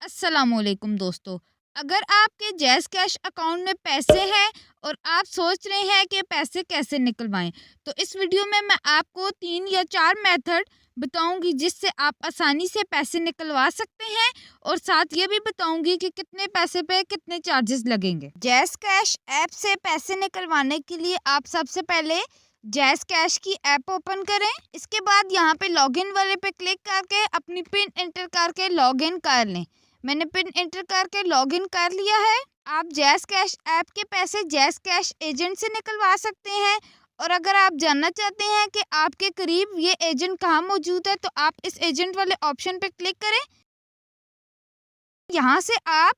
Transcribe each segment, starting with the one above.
अस्सलामुअलैकुम दोस्तों। अगर आपके जैज़ कैश अकाउंट में पैसे हैं और आप सोच रहे हैं कि पैसे कैसे निकलवाएं, तो इस वीडियो में मैं आपको 3 या 4 मेथड बताऊंगी जिससे आप आसानी से पैसे निकलवा सकते हैं और साथ ये भी बताऊंगी कि कितने पैसे पे कितने चार्जेस लगेंगे। जैज़ कैश ऐप से पैसे निकलवाने के लिए आप सबसे पहले जैज़ कैश की ऐप ओपन करें। इसके बाद यहाँ पे लॉगिन वाले पे क्लिक करके अपनी पिन एंटर करके लॉगिन कर लें। मैंने पिन एंटर करके लॉगिन कर लिया है। आप जैज़ कैश ऐप के पैसे जैज़ कैश एजेंट से निकलवा सकते हैं और अगर आप जानना चाहते हैं कि आपके करीब ये एजेंट कहाँ मौजूद है तो आप इस एजेंट वाले ऑप्शन पे क्लिक करें। यहाँ से आप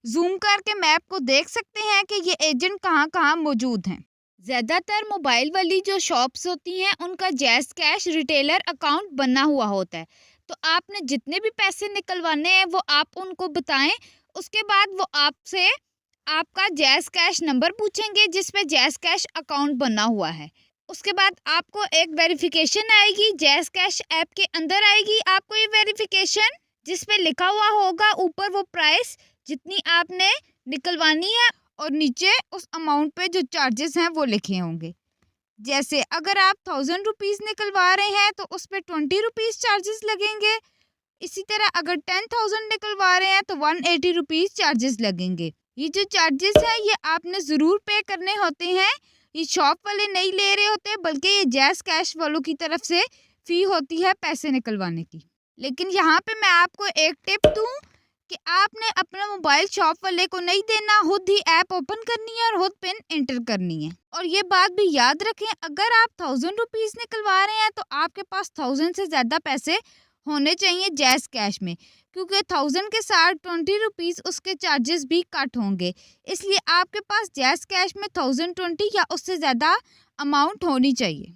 जूम करके मैप को देख सकते हैं कि ये एजेंट कहाँ कहाँ मौजूद हैं। ज़्यादातर मोबाइल वाली जो शॉप्स होती हैं उनका जैज़ कैश रिटेलर अकाउंट बना हुआ होता है, तो आपने जितने भी पैसे निकलवाने हैं वो आप उनको बताएं। उसके बाद वो आपसे आपका जैज़ कैश नंबर पूछेंगे जिस पे जैज़ कैश अकाउंट बना हुआ है। उसके बाद आपको एक वेरिफिकेशन आएगी, जैज़ कैश ऐप के अंदर आएगी आपको ये वेरिफिकेशन, जिस पे लिखा हुआ होगा ऊपर वो प्राइस जितनी आपने निकलवानी है और नीचे उस अमाउंट पे जो चार्जेस हैं वो लिखे होंगे। जैसे अगर आप 1000 रुपीज़ निकलवा रहे हैं तो उस पे 20 रुपीज़ चार्जेस लगेंगे। इसी तरह अगर 10,000 निकलवा रहे हैं तो 180 रुपीज़ चार्जेस लगेंगे। ये जो चार्जेस हैं ये आपने ज़रूर पे करने होते हैं। ये शॉप वाले नहीं ले रहे होते बल्कि ये जैज़ कैश वालों की तरफ से फ़ी होती है पैसे निकलवाने की। लेकिन यहाँ पे मैं आपको एक टिप दूँ कि आपने अपना मोबाइल शॉप वाले को नहीं देना, खुद ही ऐप ओपन करनी है और खुद पिन एंटर करनी है। और ये बात भी याद रखें, अगर आप 1000 रुपीज़ निकलवा रहे हैं तो आपके पास 1000 से ज़्यादा पैसे होने चाहिए जैज़ कैश में, क्योंकि 1000 के साथ 20 रुपीज़ उसके चार्जेस भी कट होंगे। इसलिए आपके पास जैज़ कैश में 1020 या उससे ज़्यादा अमाउंट होनी चाहिए।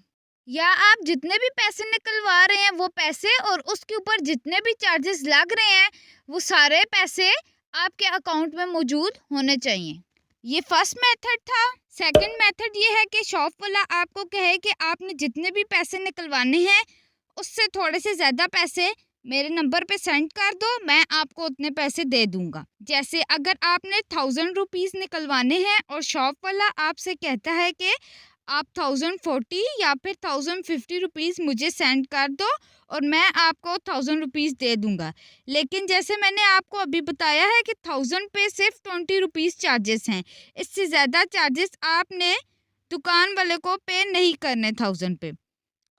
या आप जितने भी पैसे निकलवा रहे हैं वो पैसे और उसके ऊपर जितने भी चार्जेस लग रहे हैं वो सारे पैसे आपके अकाउंट में मौजूद होने चाहिए। ये फर्स्ट मेथड था। सेकंड मेथड ये है कि शॉप वाला आपको कहे कि आपने जितने भी पैसे निकलवाने हैं उससे थोड़े से ज़्यादा पैसे मेरे नंबर पे सेंड कर दो, मैं आपको उतने पैसे दे दूंगा। जैसे अगर आपने 1000 रुपीज़ निकलवाने हैं और शॉप वाला आपसे कहता है कि आप 1040 या फिर 1050 रुपीज़ मुझे सेंड कर दो और मैं आपको 1000 रुपीज़ दे दूंगा। लेकिन जैसे मैंने आपको अभी बताया है कि 1000 पे सिर्फ 20 रुपीज़ चार्जेस हैं, इससे ज़्यादा चार्जेस आपने दुकान वाले को पे नहीं करने 1000 पे।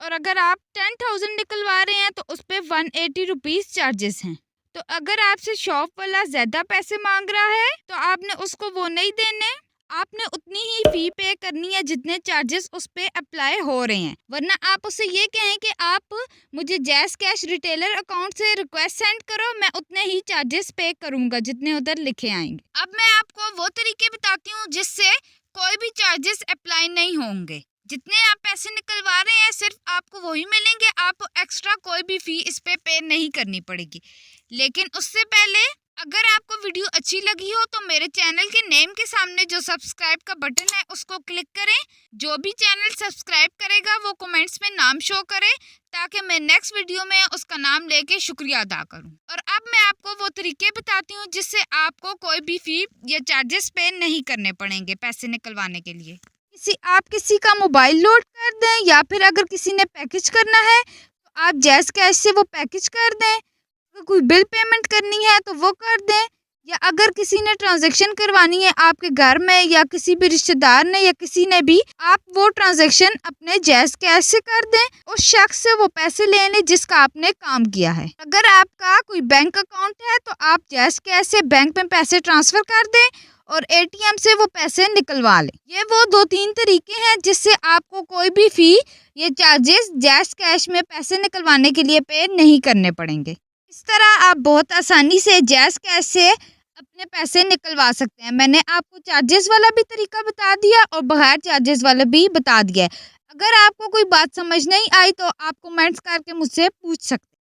और अगर आप 10,000 निकलवा रहे हैं तो उस पे 180 रुपीज़ चार्जेस हैं। तो अगर आपसे शॉप वाला ज़्यादा पैसे मांग रहा है तो आपने उसको वो नहीं देने, आपने उतनी ही फ़ी पे करनी है जितने चार्जेस उस पे अप्लाई हो रहे हैं। वरना आप उसे ये कहें कि आप मुझे जैज़ कैश रिटेलर अकाउंट से रिक्वेस्ट सेंड करो, मैं उतने ही चार्जेस पे करूँगा जितने उधर लिखे आएंगे। अब मैं आपको वो तरीके बताती हूँ जिससे कोई भी चार्जेस अप्लाई नहीं होंगे। जितने आप पैसे निकलवा रहे हैं सिर्फ आपको वही मिलेंगे, आपको एक्स्ट्रा कोई भी फ़ी इस पे नहीं करनी पड़ेगी। लेकिन उससे पहले अगर आपको वीडियो अच्छी लगी हो तो मेरे चैनल के नेम के सामने जो सब्सक्राइब का बटन है उसको क्लिक करें। जो भी चैनल सब्सक्राइब करेगा वो कमेंट्स में नाम शो करे ताकि मैं नेक्स्ट वीडियो में उसका नाम लेके शुक्रिया अदा करूं। और अब मैं आपको वो तरीके बताती हूँ जिससे आपको कोई भी फ़ी या चार्जेस पे नहीं करने पड़ेंगे पैसे निकलवाने के लिए। आप किसी का मोबाइल लोड कर दें या फिर अगर किसी ने पैकेज करना है तो आप जैज़ कैश से वो पैकेज कर दें। अगर कोई बिल पेमेंट करनी है तो वो कर दें, या अगर किसी ने ट्रांजैक्शन करवानी है आपके घर में या किसी भी रिश्तेदार ने या किसी ने भी, आप वो ट्रांजैक्शन अपने जैज़ कैश से कर दें, उस शख्स से वो पैसे ले लें जिसका आपने काम किया है। अगर आपका कोई बैंक अकाउंट है तो आप जैज़ कैश से बैंक में पैसे ट्रांसफ़र कर दें और एटीएम से वो पैसे निकलवा लें। ये वो 2-3 तरीके हैं जिससे आपको कोई भी फ़ी ये चार्जेस जैज़ कैश में पैसे निकलवाने के लिए पे नहीं करने पड़ेंगे। इस तरह आप बहुत आसानी से जैज़ कैश से अपने पैसे निकलवा सकते हैं। मैंने आपको चार्जेस वाला भी तरीका बता दिया और बगैर चार्जेस वाला भी बता दिया है। अगर आपको कोई बात समझ नहीं आई तो आप कमेंट्स करके मुझसे पूछ सकते हैं।